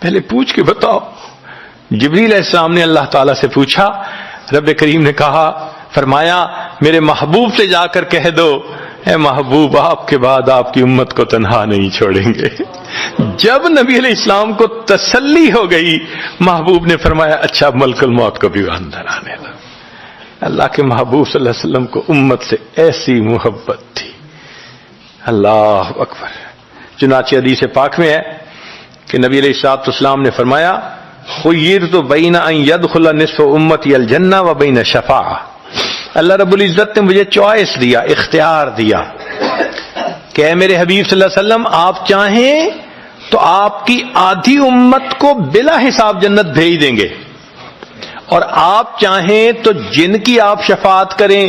پہلے پوچھ کے بتاؤ. جبریل علیہ السلام نے اللہ تعالیٰ سے پوچھا. رب کریم نے کہا، فرمایا میرے محبوب سے جا کر کہہ دو اے محبوب آپ کے بعد آپ کی امت کو تنہا نہیں چھوڑیں گے. جب نبی علیہ السلام کو تسلی ہو گئی، محبوب نے فرمایا اچھا ملک الموت کو بھی اندر آنے دو. اللہ کے محبوب صلی اللہ علیہ وسلم کو امت سے ایسی محبت تھی. اللہ اکبر. چنانچہ حدیث پاک میں ہے کہ نبی علیہ الصلوۃ والسلام نے فرمایا خیرت بین ان یدخل نصف امتی الجنہ و بین شفاعہ. اللہ رب العزت نے مجھے چوائس دیا، اختیار دیا کہ اے میرے حبیب صلی اللہ علیہ وسلم آپ چاہیں تو آپ کی آدھی امت کو بلا حساب جنت بھیج دیں گے، اور آپ چاہیں تو جن کی آپ شفاعت کریں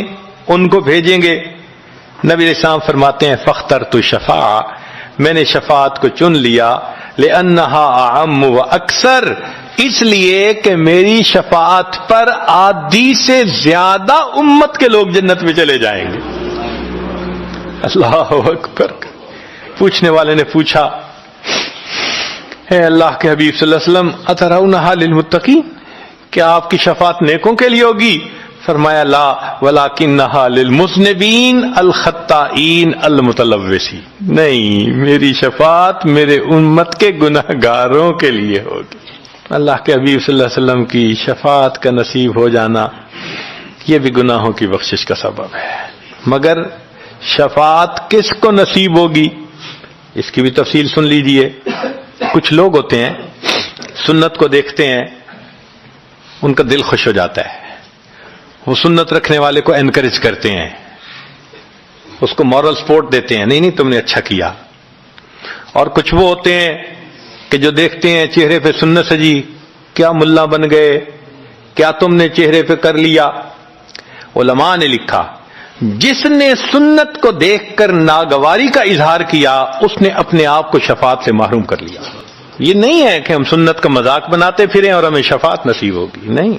ان کو بھیجیں گے. نبی علیہ السلام فرماتے ہیں فاخترت الشفاعہ، میں نے شفاعت کو چن لیا، لأنہا اعم و اکثر، اس لیے کہ میری شفاعت پر آدھی سے زیادہ امت کے لوگ جنت میں چلے جائیں گے. اللہ اکبر. پوچھنے والے نے پوچھا اے اللہ کے حبیب صلی اللہ علیہ وسلم اترونہا للمتقین، کیا آپ کی شفاعت نیکوں کے لیے ہوگی؟ فرمایا لا ولکنہا للمذنبین الخطائین المتلوثین، نہیں میری شفاعت میرے امت کے گناہگاروں کے لیے ہوگی. اللہ کے حبیب صلی اللہ علیہ وسلم کی شفاعت کا نصیب ہو جانا یہ بھی گناہوں کی بخشش کا سبب ہے. مگر شفاعت کس کو نصیب ہوگی اس کی بھی تفصیل سن لیجئے. کچھ لوگ ہوتے ہیں سنت کو دیکھتے ہیں ان کا دل خوش ہو جاتا ہے، وہ سنت رکھنے والے کو انکریج کرتے ہیں، اس کو مورل سپورٹ دیتے ہیں، نہیں نہیں تم نے اچھا کیا. اور کچھ وہ ہوتے ہیں کہ جو دیکھتے ہیں چہرے پہ سنت سجی، کیا ملا بن گئے، کیا تم نے چہرے پہ کر لیا. علماء نے لکھا جس نے سنت کو دیکھ کر ناگواری کا اظہار کیا اس نے اپنے آپ کو شفاعت سے محروم کر لیا. یہ نہیں ہے کہ ہم سنت کا مذاق بناتے پھریں اور ہمیں شفاعت نصیب ہوگی، نہیں.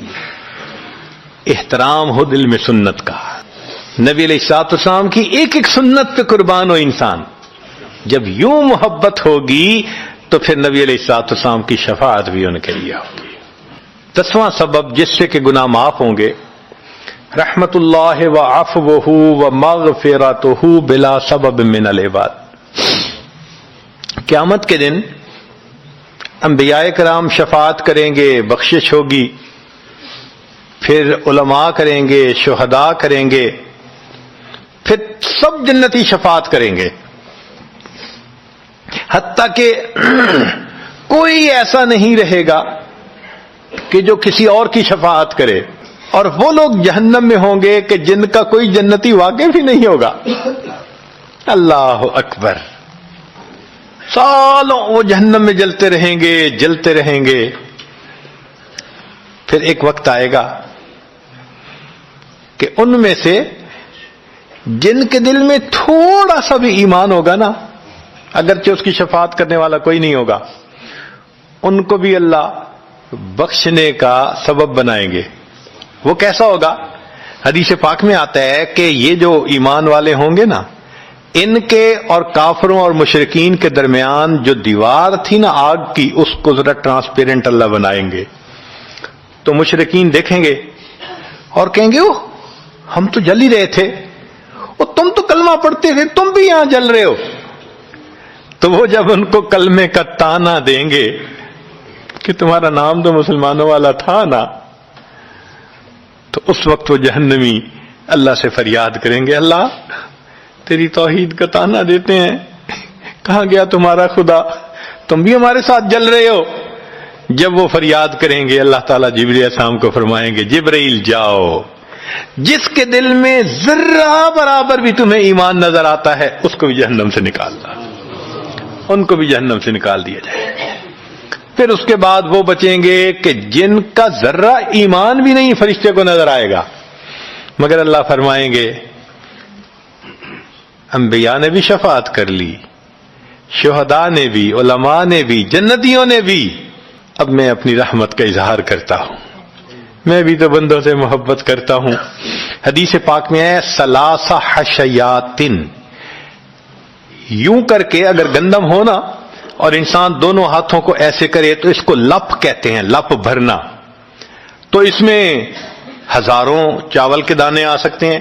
احترام ہو دل میں سنت کا. نبی علیہ الصلوۃ والسلام کی ایک ایک سنت پہ قربان ہو انسان. جب یوں محبت ہوگی تو پھر نبی علیہ الصلوۃ والسلام کی شفاعت بھی ان کے لیے ہوگی. 10واں سبب جس سے کہ گناہ معاف ہوں گے، رحمت اللہ و عفوہ و مغفرتہ بلا سبب من العباد. قیامت کے دن انبیاء کرام شفاعت کریں گے، بخشش ہوگی، پھر علماء کریں گے، شہداء کریں گے، پھر سب جنتی شفاعت کریں گے، حتیٰ کہ کوئی ایسا نہیں رہے گا کہ جو کسی اور کی شفاعت کرے. اور وہ لوگ جہنم میں ہوں گے کہ جن کا کوئی جنتی واقف ہی نہیں ہوگا. اللہ اکبر. سالوں وہ جہنم میں جلتے رہیں گے، جلتے رہیں گے. پھر ایک وقت آئے گا کہ ان میں سے جن کے دل میں تھوڑا سا بھی ایمان ہوگا نا، اگرچہ اس کی شفاعت کرنے والا کوئی نہیں ہوگا، ان کو بھی اللہ بخشنے کا سبب بنائیں گے. وہ کیسا ہوگا؟ حدیث پاک میں آتا ہے کہ یہ جو ایمان والے ہوں گے نا، ان کے اور کافروں اور مشرکین کے درمیان جو دیوار تھی نا آگ کی، اس کو ذرا ٹرانسپیرنٹ اللہ بنائیں گے. تو مشرکین دیکھیں گے اور کہیں گے اوہ ہم تو جل ہی رہے تھے، اور تم تو کلمہ پڑھتے تھے، تم بھی یہاں جل رہے ہو. تو وہ جب ان کو کلمے کا تانا دیں گے کہ تمہارا نام تو مسلمانوں والا تھا نا، تو اس وقت وہ جہنمی اللہ سے فریاد کریں گے اللہ تیری توحید کا تانا دیتے ہیں، کہاں گیا تمہارا خدا، تم بھی ہمارے ساتھ جل رہے ہو. جب وہ فریاد کریں گے اللہ تعالیٰ جبریل علیہ السلام کو فرمائیں گے جبرائیل جاؤ، جس کے دل میں ذرہ برابر بھی تمہیں ایمان نظر آتا ہے اس کو بھی جہنم سے نکالنا، ان کو بھی جہنم سے نکال دیا جائے. پھر اس کے بعد وہ بچیں گے کہ جن کا ذرہ ایمان بھی نہیں فرشتے کو نظر آئے گا، مگر اللہ فرمائیں گے انبیاء نے بھی شفاعت کر لی، شہداء نے بھی، علماء نے بھی، جنتیوں نے بھی. اب میں اپنی رحمت کا اظہار کرتا ہوں، میں بھی تو بندوں سے محبت کرتا ہوں. حدیث پاک میں ہے ثلاث حشیات، یوں کر کے اگر گندم ہونا اور انسان دونوں ہاتھوں کو ایسے کرے تو اس کو لپ کہتے ہیں، لپ بھرنا. تو اس میں ہزاروں چاول کے دانے آ سکتے ہیں.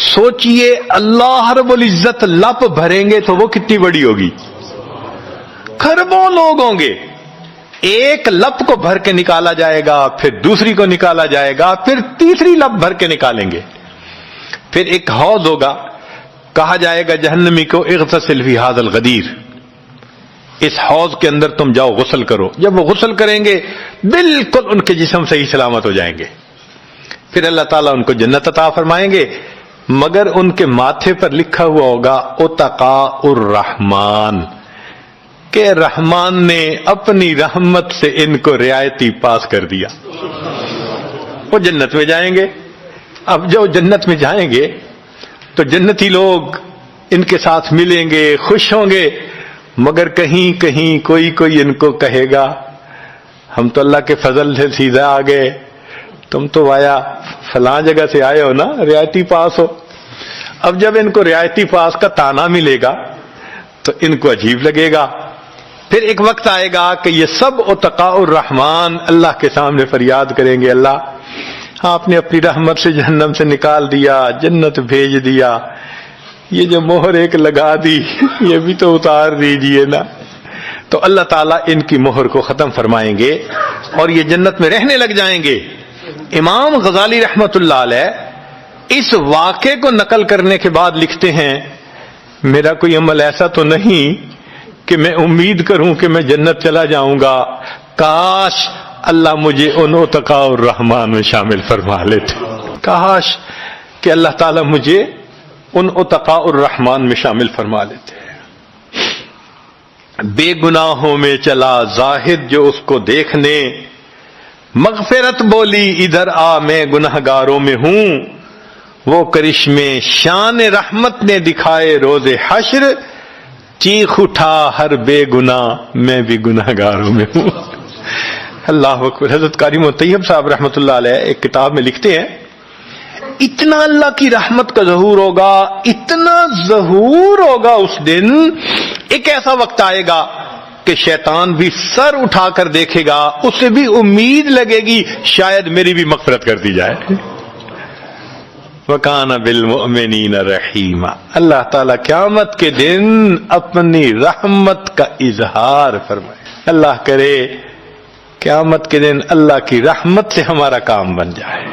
سوچئے اللہ رب العزت لپ بھریں گے تو وہ کتنی بڑی ہوگی؟ کھربوں لوگ ہوں گے. ایک لپ کو بھر کے نکالا جائے گا، پھر دوسری کو نکالا جائے گا، پھر تیسری لپ بھر کے نکالیں گے. پھر ایک حوض ہوگا، کہا جائے گا جہنمی کو اغتسل فی ھذا الغدیر، اس حوض کے اندر تم جاؤ غسل کرو. جب وہ غسل کریں گے بالکل ان کے جسم صحیح سلامت ہو جائیں گے. پھر اللہ تعالیٰ ان کو جنت عطا فرمائیں گے، مگر ان کے ماتھے پر لکھا ہوا ہوگا اتقاء الرحمن، کہ رحمان نے اپنی رحمت سے ان کو رعایتی پاس کر دیا. وہ جنت میں جائیں گے. اب جو جنت میں جائیں گے تو جنتی لوگ ان کے ساتھ ملیں گے، خوش ہوں گے، مگر کہیں کہیں کوئی ان کو کہے گا ہم تو اللہ کے فضل سے سیدھا آ گئے، تم تو آیا فلاں جگہ سے آئے ہو نا، رعایتی پاس ہو. اب جب ان کو رعایتی پاس کا تانا ملے گا تو ان کو عجیب لگے گا. پھر ایک وقت آئے گا کہ یہ سب اتقاء الرحمن اللہ کے سامنے فریاد کریں گے، اللہ آپ نے اپنی رحمت سے جہنم سے نکال دیا، جنت بھیج دیا، یہ جو مہر ایک لگا دی یہ بھی تو اتار دیجئے نا. تو اللہ تعالیٰ ان کی مہر کو ختم فرمائیں گے اور یہ جنت میں رہنے لگ جائیں گے. امام غزالی رحمت اللہ علیہ اس واقعے کو نقل کرنے کے بعد لکھتے ہیں میرا کوئی عمل ایسا تو نہیں کہ میں امید کروں کہ میں جنت چلا جاؤں گا، کاش اللہ مجھے ان اتقاء الرحمن میں شامل فرما لیتے، کاش کہ اللہ تعالیٰ مجھے ان اتقاء الرحمن میں شامل فرما لیتے. بے گناہوں میں چلا زاہد جو اس کو دیکھنے، مغفرت بولی ادھر آ میں گنہگاروں میں ہوں، وہ کرشمے شان رحمت نے دکھائے روز حشر، چیخ اٹھا ہر بے گناہ میں بھی گنہگاروں میں ہوں. اللہ اکبر. حضرت قاری طیب صاحب رحمۃ اللہ علیہ ایک کتاب میں لکھتے ہیں اتنا اللہ کی رحمت کا ظہور ہوگا، اتنا ظہور ہوگا اس دن، ایک ایسا وقت آئے گا کہ شیطان بھی سر اٹھا کر دیکھے گا، اسے بھی امید لگے گی شاید میری بھی مغفرت کر دی جائے. وَكَانَ بِالْمُؤْمِنِينَ رَحِيمًا. اللہ تعالیٰ قیامت کے دن اپنی رحمت کا اظہار فرمائے. اللہ کرے قیامت کے دن اللہ کی رحمت سے ہمارا کام بن جائے.